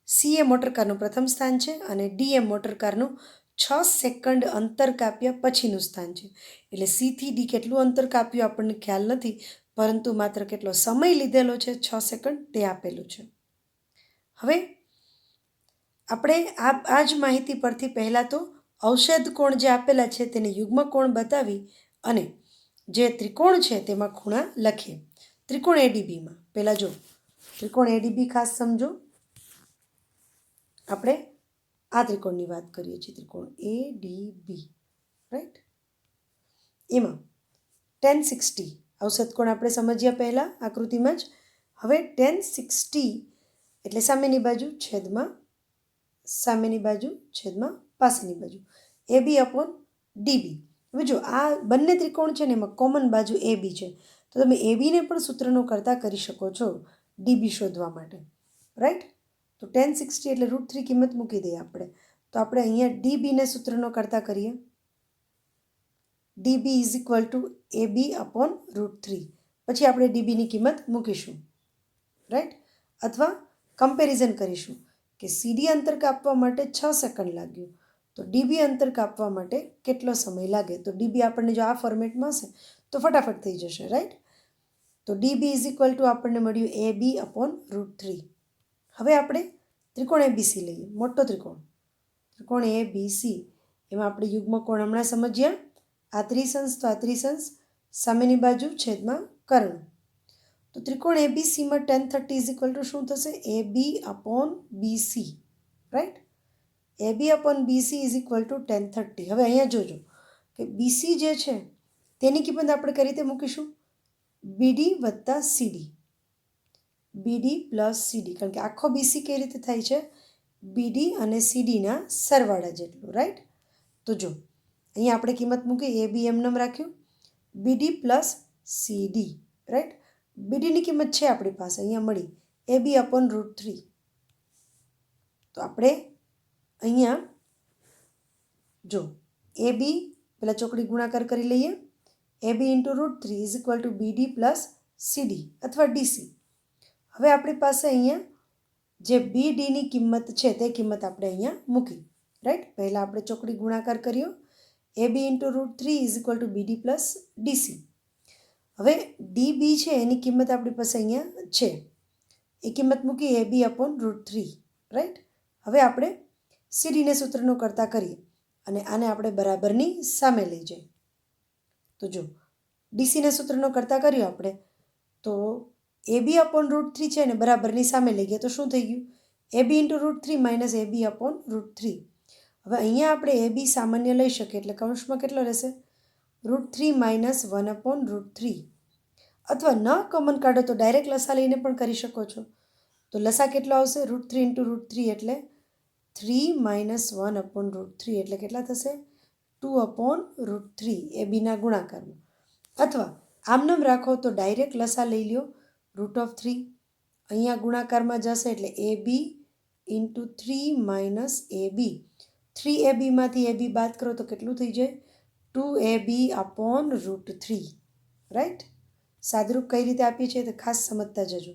C એ મોટરકારનું પ્રથમ સ્થાન છે અને D એ મોટરકારનું 6 સેકન્ડ અંતર કાપ્યા પછીનું સ્થાન છે. એટલે C થી D કેટલું અંતર કાપ્યું આપણને ખ્યાલ નથી, પરંતુ માત્ર કેટલો સમય લીધેલો છે 6 સેકન્ડ તે આપેલું છે. હવે આપણે આ જ માહિતી પરથી પહેલાં તો અવષેધ કોણ જે આપેલા છે તેને યુગ્મ કોણ બતાવી અને જે ત્રિકોણ છે તેમાં ખૂણા લખીએ. ત્રિકોણ એડીબીમાં પહેલાં જો ત્રિકોણ એડીબી ખાસ સમજો. આપણે આ ત્રિકોણની વાત કરીએ છીએ, ત્રિકોણ એડીબી, રાઈટ. એમાં 1060 અવષેધ કોણ આપણે સમજ્યા પહેલાં આકૃતિમાં જ. હવે 1060 એટલે સામેની બાજુ છેદમાં પાસેની બાજુ AB અપોન DB. હવે જો આ બંને ત્રિકોણ છે ને એમાં કોમન બાજુ AB છે, તો તમે ABને પણ સૂત્રનો કરતા કરી શકો છો DB શોધવા માટે, રાઈટ. તો 1060 એટલે √3 કિંમત મૂકી દઈએ આપણે. તો આપણે અહીંયા DBને સૂત્રનો કરતા કરીએ. DB is equal two AB upon √3. પછી આપણે DBની કિંમત મૂકીશું, રાઈટ. અથવા કમ્પેરિઝન કરીશું કે CD અંતર કાપવા માટે 6 સેકન્ડ લાગ્યું, તો DB અંતર કાપવા માટે કેટલો સમય લાગે. તો DB આપણને જો આ ફોર્મેટમાં હશે તો ફટાફટ થઈ જશે, રાઈટ. તો DB ઇઝ ઇક્વલ ટુ આપણને મળ્યું AB અપોન √3. હવે આપણે ત્રિકોણ ABC લઈએ, મોટો ત્રિકોણ ABC. એમાં આપણે યુગ્મ કોણ હમણાં સમજ્યા. આ ત્રિસંસ તો આ ત્રિસંસ, સામેની બાજુ છેદમાં કર્ણ. તો ત્રિકોણ ABCમાં 1030 ઇઝ ઇક્વલ ટુ શું થશે? AB upon BC, right. AB upon BC is equal two 1030. હવે અહીંયા જોજો કે BC જે છે તેની કિંમત આપણે કઈ રીતે મૂકીશું? BD વત્તા CD, BD પ્લસ CD, કારણ કે આખો BC કઈ રીતે થાય છે? BD અને CDના સરવાળા જેટલું, રાઈટ. તો જો અહીંયા આપણે કિંમત મૂકી, AB એમનેમ રાખ્યું, BD પ્લસ CD, રાઈટ. BDની કિંમત છે આપણી પાસે, અહીંયા મળી AB અપોન √3. તો આપણે અહીંયા જો AB પેલા ચોકડી ગુણાકાર કરી લઈએ. AB into √3 is equal two BD plus CD અથવા DC. હવે આપણી પાસે અહીંયા જે BDની કિંમત છે તે કિંમત આપણે અહીંયા મૂકી, રાઈટ. પહેલાં આપણે ચોકડી ગુણાકાર કર્યો. AB into √3 is equal two BD plus DC. હવે DB છે એની કિંમત આપણી પાસે અહીંયા છે, એ કિંમત મૂકી AB અપોન √3, રાઈટ. હવે આપણે CDને સૂત્રનો કરતા કરીએ અને આને આપણે બરાબરની સામે લઈ જઈએ. તો જો DCને સૂત્રનો કરતા કર્યો આપણે, તો AB અપોન √3 છે ને બરાબરની સામે લઈ ગયા તો શું થઈ ગયું? AB into √3 minus AB upon √3. હવે અહીંયા આપણે AB સામાન્ય લઈ શકીએ એટલે કૌંસમાં કેટલો રહેશે? √3 માઇનસ 1 અપોન √3. અથવા ન કોમન કાઢો તો ડાયરેક્ટ લસા લઈને પણ કરી શકો છો. તો લસા કેટલો આવશે? √3 ઇન્ટુ √3 એટલે 3 માઇનસ 1 અપોન √3 એટલે કેટલા થશે? 2 અપોન √3 ABના ગુણાકારમાં. અથવા આમનામ રાખો તો ડાયરેક્ટ લસા લઈ લ્યો, √3 અહીંયા ગુણાકારમાં જશે એટલે AB into 3 minus AB. 3ABમાંથી AB બાદ કરો તો કેટલું થઈ જાય? 2AB upon √3, right. સાદરૂપ કઈ રીતે આપીએ છીએ તો ખાસ સમજતા જજો.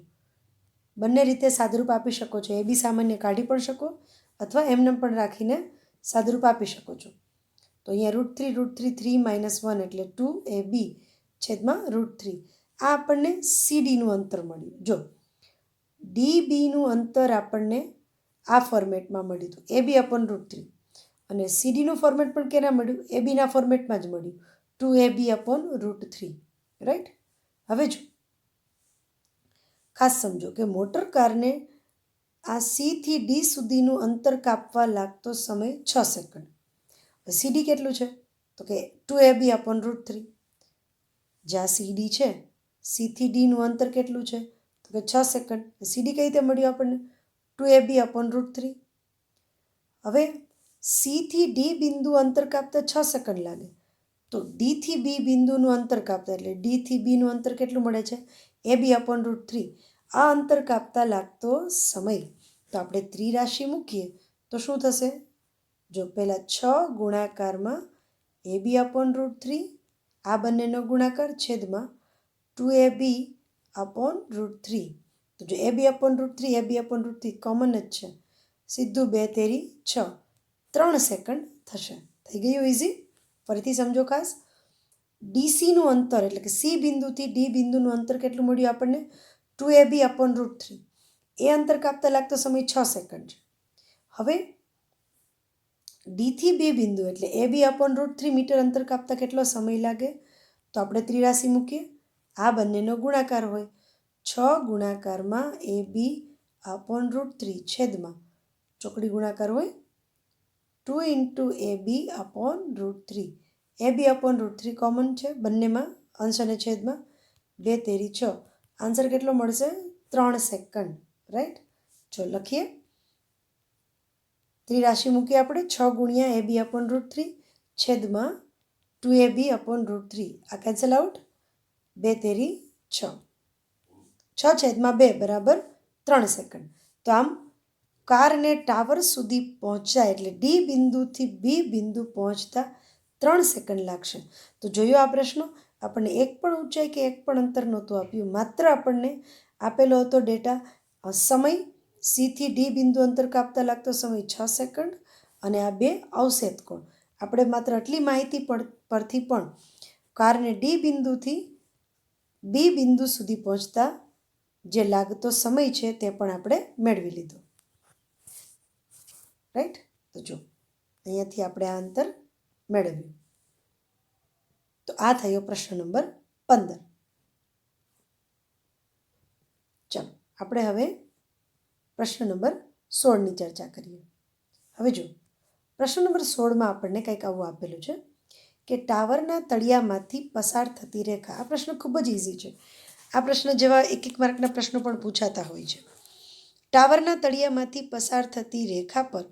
બંને રીતે સાદરૂપ આપી શકો છો. AB સામાન્ય કાઢી પણ શકો અથવા એમને પણ રાખીને સાદરૂપ આપી શકો છો. તો અહીંયા √3 3 માઇનસ 1 એટલે 2AB છેદમાં √3. આ આપણને CDનું અંતર મળ્યું. જો DBનું અંતર આપણને આ ફોર્મેટમાં મળ્યું હતું, AB અપોન √3. અને CDનું ફોર્મેટ પણ કેના મળ્યું? ABના ફોર્મેટમાં જ મળ્યું, 2AB અપોન √3, રાઈટ. હવે જો ખાસ સમજો કે મોટર કારને આ C થી D સુધીનું અંતર કાપવા લાગતો સમય 6 સેકન્ડ. CD કેટલું છે? તો કે 2AB અપોન √3. જ્યાં CD છે, C થી Dનું અંતર કેટલું છે? તો કે 6 સેકન્ડ. CD કઈ રીતે મળ્યું આપણને? 2AB upon √3. હવે C થી D બિંદુ અંતર કાપતા 6 સેકન્ડ લાગે, તો D થી B બિંદુનું અંતર કાપતા એટલે D થી Bનું અંતર કેટલું મળે છે? AB upon √3. આ અંતર કાપતા લાગતો સમય. તો આપણે ત્રિરાશિ મૂકીએ તો શું થશે? જો પહેલાં 6 ગુણાકારમાં AB અપોન √3, આ બંનેનો ગુણાકાર છેદમાં 2AB અપોન √3. તો જો AB upon √3 AB upon √3 common જ છે, સીધું 2 તેરી 6, 3 સેકન્ડ થશે. થઈ ગયું ઇઝી. ફરીથી સમજો ખાસ. DCનું અંતર એટલે કે C બિંદુથી D બિંદુનું અંતર કેટલું મળ્યું આપણને? 2AB upon √3. એ અંતર કાપતા લાગતો સમય 6 સેકન્ડ છે. હવે ડીથી બે બિંદુ એટલે AB/√3 મીટર અંતર કાપતા કેટલો સમય લાગે? તો આપણે ત્રિરાશિ મૂકીએ. આ બંનેનો ગુણાકાર હોય. 6 ગુણાકારમાં AB/√3 છેદમાં ચોકડી ગુણાકાર હોય 2 × AB/√3. AB/√3 કોમન છે બંનેમાં, અંશ અને છેદમાં. 2 તેરી 6. આન્સર કેટલો મળશે? 3 સેકન્ડ. રાઈટ. જો લખીએ. ત્રિરાશિ મૂકીએ આપણે. 6 ગુણ્યા AB/√3 છેદમાં 2AB/√3. આ કેન્સલ આઉટ. 2 તેરી 6. 6 છેદમાં 2 બરાબર 3 સેકન્ડ. તો આમ કારને ટાવર સુધી પહોંચતા એટલે ડી બિંદુથી બી બિંદુ પહોંચતા 3 સેકન્ડ લાગશે. તો જોયું આ પ્રશ્નો. આપણને એક પણ ઊંચાઈ કે એક પણ અંતર નહોતું આપ્યું, માત્ર આપણને આપેલો હતો ડેટા સમય. સીથી ડી બિંદુ અંતર કાપતા લાગતો સમય 6 સેકન્ડ અને આ બે અવક્ષેપ કોણ. આપણે માત્ર આટલી માહિતી પરથી પણ કારને ડી બિંદુથી બી બિંદુ સુધી પહોંચતા જે લાગતો સમય છે તે પણ આપણે મેળવી લીધો. રાઈટ. તો જો અહીંયાથી આપણે આ અંતર મેળવ્યું. તો આ થયો પ્રશ્ન નંબર 15. ચાલો આપણે હવે પ્રશ્ન નંબર 16ની ચર્ચા કરીએ. હવે જો પ્રશ્ન નંબર 16માં આપણને કંઈક આવું આપેલું છે કે ટાવરના તળિયામાંથી પસાર થતી રેખા. આ પ્રશ્ન ખૂબ જ ઇઝી છે. આ પ્રશ્ન જેવા 1 માર્કના પ્રશ્નો પણ પૂછાતા હોય છે. ટાવરના તળિયામાંથી પસાર થતી રેખા પર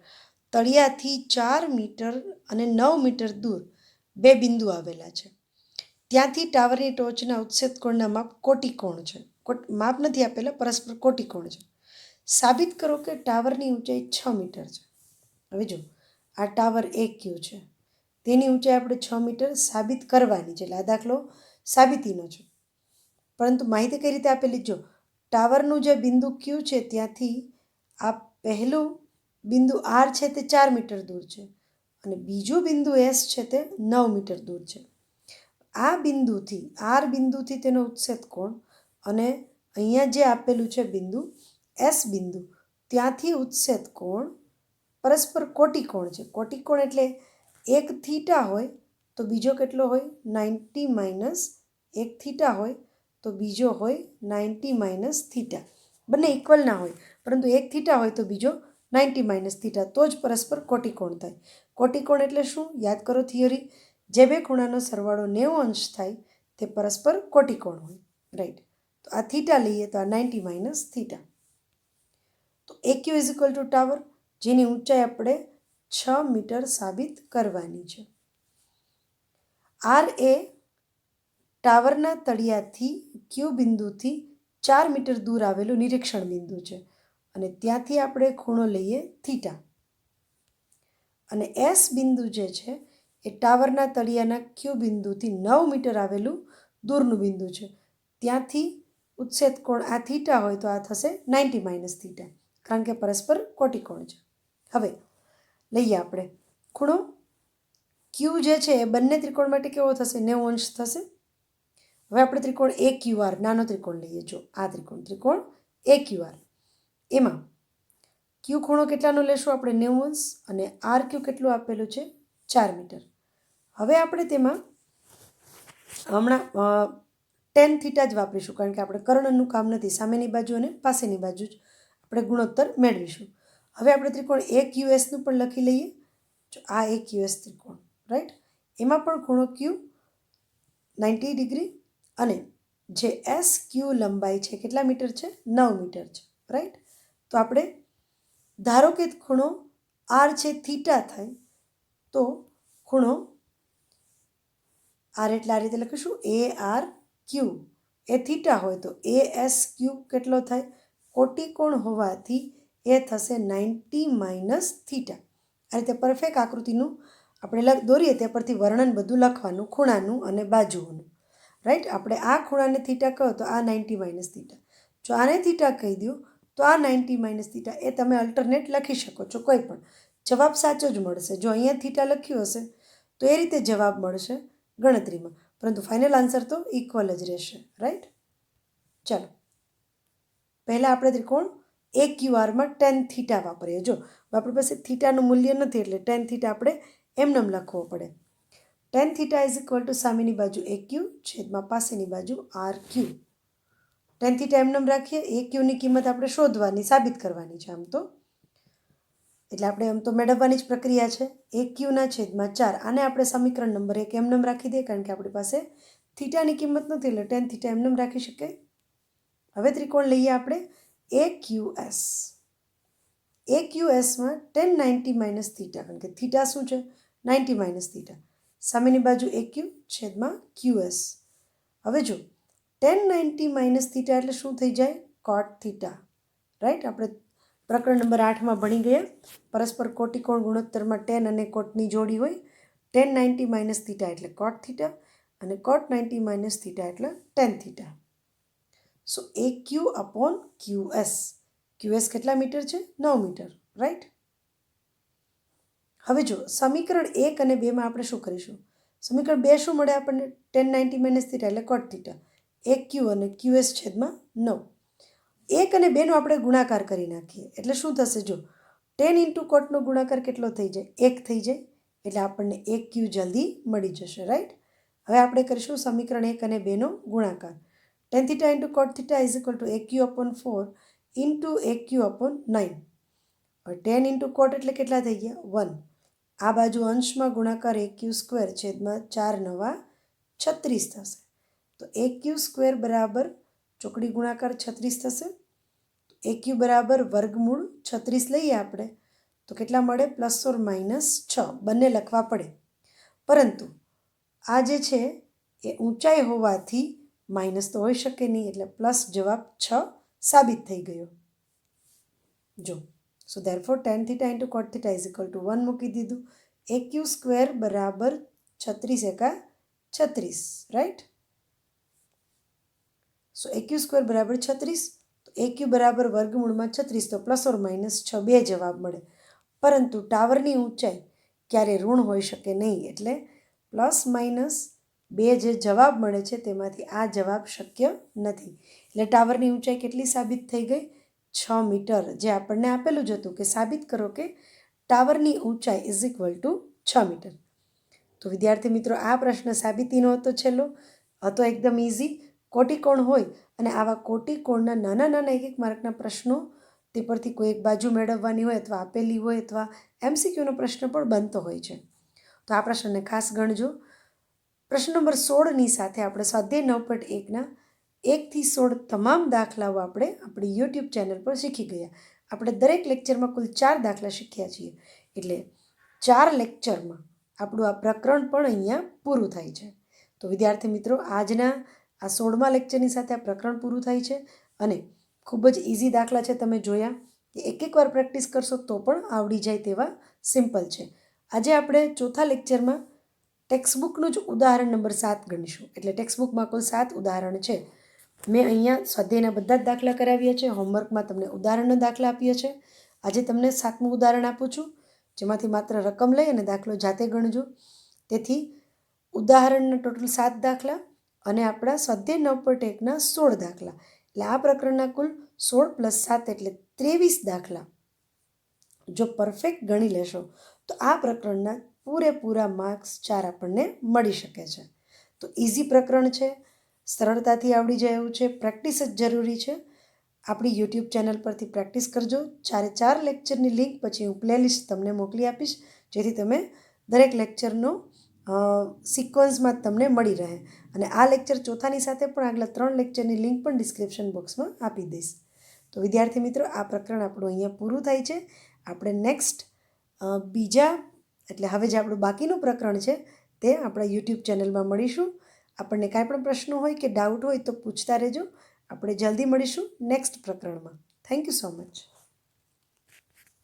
તળિયાથી 4 મીટર અને 9 મીટર દૂર બે બિંદુ આવેલા છે. ત્યાંથી ટાવરની ટોચના ઉત્સેદ કોણના માપ કોટિકોણ છે. માપ નથી આપેલા, પરસ્પર કોટિકોણ છે. સાબિત કરો કે ટાવરની ઊંચાઈ 6 મીટર છે. હવે જો આ ટાવર A Q છે, તેની ઊંચાઈ આપણે 6 મીટર સાબિત કરવાની છે. એટલે આ દાખલો સાબિતીનો છે. પરંતુ માહિતી કઈ રીતે આપેલી? જો ટાવરનું જે બિંદુ Q છે ત્યાંથી આ પહેલું બિંદુ R છે તે 4 મીટર દૂર છે અને બીજું બિંદુ S છે તે 9 મીટર દૂર છે. આ બિંદુથી R બિંદુથી તેનો ઉત્સેદ કોણ અને અહીંયા જે આપેલું છે બિંદુ S બિંદુ, ત્યાંથી ઉત્સેદ કોણ પરસ્પર કોટિકોણ છે. કોટિકોણ એટલે એક થીટા હોય તો બીજો કેટલો હોય? 90 - એક થીટા હોય તો બીજો હોય 90 - થીટા. બંને ઇક્વલ ના હોય, પરંતુ એક થીટા હોય તો બીજો 90 - થીટા, તો જ પરસ્પર કોટિકોણ થાય. કોટિકોણ એટલે શું? યાદ કરો થિયરી. જે બે ખૂણાનો સરવાળો 90 અંશ થાય તે પરસ્પર કોટિકોણ હોય. રાઈટ. તો આ થીટા લઈએ તો આ 90 - થીટા. તો AQ = ટાવર, જેની ઊંચાઈ આપણે 6 મીટર સાબિત કરવાની છે. R એ ટાવરના તળિયાથી Q બિંદુથી 4 મીટર દૂર આવેલું નિરીક્ષણ બિંદુ છે અને ત્યાંથી આપણે ખૂણો લઈએ થીટા. અને S બિંદુ જે છે એ ટાવરના તળિયાના Q બિંદુથી 9 મીટર આવેલું દૂરનું બિંદુ છે. ત્યાંથી ઉત્સેદ કોણ આ થીટા હોય તો આ થશે 90 - થીટા, કારણ કે પરસ્પર કોટિકોણ છે. હવે લઈએ આપણે ખૂણો Q જે છે એ બંને ત્રિકોણ માટે કેવો થશે? 90 અંશ થશે. હવે આપણે ત્રિકોણ AQR નાનો ત્રિકોણ લઈએ. જો આ ત્રિકોણ AQR, એમાં Q ખૂણો કેટલાનો લેશું આપણે? 90 અંશ. અને RQ કેટલું આપેલું છે? 4 મીટર. હવે આપણે તેમાં હમણાં tan થીટા જ વાપરીશું, કારણ કે આપણે કર્ણનું કામ નથી. સામેની બાજુ અને પાસેની બાજુ જ આપણે ગુણોત્તર મેળવીશું. હવે આપણે ત્રિકોણ AQSનું પણ લખી લઈએ. જો આ AQS ત્રિકોણ, રાઈટ, એમાં પણ ખૂણો Q 90 ડિગ્રી અને જે SQ લંબાઈ છે કેટલા મીટર છે? 9 મીટર છે. રાઈટ. તો આપણે ધારો કે ખૂણો R છે થીટા થાય તો ખૂણો R એટલે આ રીતે લખીશું ARQ. એ થીટા હોય તો ASQ કેટલો થાય? કોટિકોણ હોવાથી એ થશે 90 - થીટા. આ રીતે પરફેક્ટ આકૃતિનું આપણે દોરીએ તે પરથી વર્ણન બધું લખવાનું, ખૂણાનું અને બાજુઓનું. રાઈટ. આપણે આ ખૂણાને થીટા કહો તો આ 90 - થીટા. જો આને થીટા કહી દો તો આ 90 - થીટા. એ તમે અલ્ટરનેટ લખી શકો છો કોઈ પણ. જવાબ સાચો જ મળશે. જો અહીંયા થીટા લખ્યું હશે તો એ રીતે જવાબ મળશે ગણતરીમાં, પરંતુ ફાઇનલ આન્સર તો ઇક્વલ જ રહેશે. રાઈટ. ચાલો પહેલાં આપણે ત્રિકોણ AQRમાં tan થીટા વાપરીએ. જો આપણી પાસે થીટાનું મૂલ્ય નથી એટલે ટેન થીટા આપણે એમનેમ લખવો પડે. Ten theta is equal two સામેની બાજુ એ ક્યુ છેદમાં પાસેની બાજુ આર ક્યુ. ટેન થીટા એમનેમ રાખીએ. એ ક્યુની કિંમત આપણે શોધવાની, સાબિત કરવાની છે આમ તો, એટલે આપણે આમ તો મેળવવાની જ પ્રક્રિયા છે. એ ક્યુના છેદમાં 4. આને આપણે સમીકરણ નંબર 1 એમનેમ રાખી દઈએ કારણ કે આપણી પાસે થીટાની કિંમત નથી એટલે ટેન થીટા એમનેમ રાખી શકાય. હવે ત્રિકોણ લઈએ આપણે એ ક્યુ એસ. એ ક્યુ એસમાં 1090 માઇનસ થીટા, કારણ કે થીટા શું છે 90 માઇનસ થીટા. સામેની બાજુ એ ક્યુ છેદમાં ક્યુ એસ. હવે જો 1090 માઇનસ થીટા એટલે શું થઈ જાય? કોટ થીટા. રાઈટ, આપણે પ્રકરણ નંબર 8માં ભણી ગયા. પરસ્પર કોટિકોણ ગુણોત્તરમાં ટેન અને કોટની જોડી હોય. 1090 માઇનસ થીટા એટલે કોટ થીટા અને કોટ 90 માઇનસ થીટા એટલે tan theta. So A Q upon Q S. Q S કેટલા મીટર છે? 9 મીટર. રાઈટ. હવે જો સમીકરણ 1 અને 2માં આપણે શું કરીશું? સમીકરણ 2 શું મળે આપણને? 1090 માઇનસ થીટા એટલે કોટ થીટા. એ ક્યુ અને ક્યુ એસ છેદમાં 9. 1 અને 2નો આપણે ગુણાકાર કરી નાખીએ એટલે શું થશે? જો 10 ઇન્ટુ કોટનો ગુણાકાર કેટલો થઈ જાય? 1 થઈ જાય. એટલે આપણને એ ક્યુ જલ્દી મળી જશે. રાઈટ. હવે આપણે કરીશું સમીકરણ 1 અને 2નો ગુણાકાર. Ten theta into cot theta is equal two A Q upon 4 into A Q upon 9. હવે 10 ઇન્ટુ કોટ એટલે કેટલા થઈ ગયા? 1. આ બાજુ અંશમાં ગુણાકાર એ ક્યુ સ્ક્વેર છેદમાં 4 નવા 36 થશે. તો એ ક્યુ સ્ક્વેર બરાબર ચોકડી ગુણાકાર 36 થશે. એ ક્યુ બરાબર વર્ગમૂળ 36 લઈએ આપણે તો કેટલા મળે? Plus or minus 6. બંને લખવા પડે, પરંતુ આ જે છે એ ઊંચાઈ હોવાથી માઇનસ તો હોઈ શકે નહીં એટલે પ્લસ જવાબ 6 સાબિત થઈ ગયો. જો so therefore tan theta into cot theta is equal to 1 મૂકી દીધું. એ ક્યુ સ્ક્વેર બરાબર 36 એકા 36. Right. So A Q square બરાબર 36. તો એ ક્યુ બરાબર વર્ગમૂળમાં 36 તો પ્લસ ઓર માઇનસ 6 બે જવાબ મળે. પરંતુ ટાવરની ઊંચાઈ ક્યારે ઋણ હોઈ શકે નહીં એટલે પ્લસ માઇનસ 2 જે જવાબ મળે છે તેમાંથી આ જવાબ શક્ય નથી. એટલે ટાવરની ઊંચાઈ કેટલી સાબિત થઈ ગઈ? 6 મીટર. જે આપણને આપેલું જ હતું કે સાબિત કરો કે ટાવરની ઊંચાઈ ઇઝ ઇક્વલ ટુ 6 મીટર. તો વિદ્યાર્થી મિત્રો, આ પ્રશ્ન સાબિતીનો હતો છેલ્લો. હતો એકદમ ઇઝી. કોટિકોણ હોય અને આવા કોટિકોણના નાના નાના એક માર્કના પ્રશ્નો તે પરથી કોઈ એક બાજુ મેળવવાની હોય અથવા આપેલી હોય અથવા એમસીક્યુનો પ્રશ્ન પણ બનતો હોય છે. તો આ પ્રશ્નને ખાસ ગણજો. પ્રશ્ન નંબર 16ની સાથે આપણે સ્વાધ્યાય 9.1ના 1 થી 16 તમામ દાખલાઓ આપણે આપણી યુટ્યુબ ચેનલ પર શીખી ગયા. આપણે દરેક લેક્ચરમાં કુલ 4 દાખલા શીખ્યા છીએ. એટલે 4 લેક્ચરમાં આપણું આ પ્રકરણ પણ અહીંયા પૂરું થાય છે. તો વિદ્યાર્થી મિત્રો, આજના આ 16મા લેક્ચરની સાથે આ પ્રકરણ પૂરું થાય છે અને ખૂબ જ ઇઝી દાખલા છે. તમે જોયા કે એક વાર પ્રેક્ટિસ કરશો તો પણ આવડી જાય તેવા સિમ્પલ છે. આજે આપણે ચોથા લેક્ચરમાં ટેક્સ્ટબુકનું જ ઉદાહરણ નંબર 7 ગણીશું. એટલે ટેક્સ્ટબુકમાં કુલ 7 ઉદાહરણ છે. મેં અહીંયા સ્વાધ્યાયના બધા જ દાખલા કરાવ્યા છે. હોમવર્કમાં તમને ઉદાહરણના દાખલા આપ્યા છે. આજે તમને 7મું ઉદાહરણ આપું છું, જેમાંથી માત્ર રકમ લઈ અને દાખલો જાતે ગણજો. તેથી ઉદાહરણના ટોટલ 7 દાખલા અને આપણા સ્વાધ્યાય 9.1ના 16 દાખલા. એટલે આ પ્રકરણના કુલ 16 + 7 એટલે 23 દાખલા જો પરફેક્ટ ગણી લેશો તો આ પ્રકરણના પૂરેપૂરા માર્ક્સ 4 આપણને મળી શકે છે. તો ઇઝી પ્રકરણ છે, સરળતાથી આવડી જાય એવું છે. પ્રેક્ટિસ જ જરૂરી છે. આપણી યુટ્યુબ ચેનલ પરથી પ્રેક્ટિસ કરજો. 4 લેક્ચરની લિંક પછી હું પ્લેલિસ્ટ તમને મોકલી આપીશ, જેથી તમે દરેક લેક્ચરનો સિક્વન્સમાં તમને મળી રહે. અને આ લેક્ચર ચોથાની સાથે પણ આગલા 3 લેક્ચરની લિંક પણ ડિસ્ક્રિપ્શન બોક્સમાં આપી દઈશ. તો વિદ્યાર્થી મિત્રો, આ પ્રકરણ આપણું અહીંયા પૂરું થાય છે. આપણે નેક્સ્ટ બીજા એટલે હવે જે આપણું બાકીનું પ્રકરણ છે તે આપણા યુટ્યુબ ચેનલમાં મળીશું. આપણને કાંઈ પણ પ્રશ્નો હોય કે ડાઉટ હોય તો પૂછતા રહેજો. આપણે જલ્દી મળીશું નેક્સ્ટ પ્રકરણમાં. Thank you so much.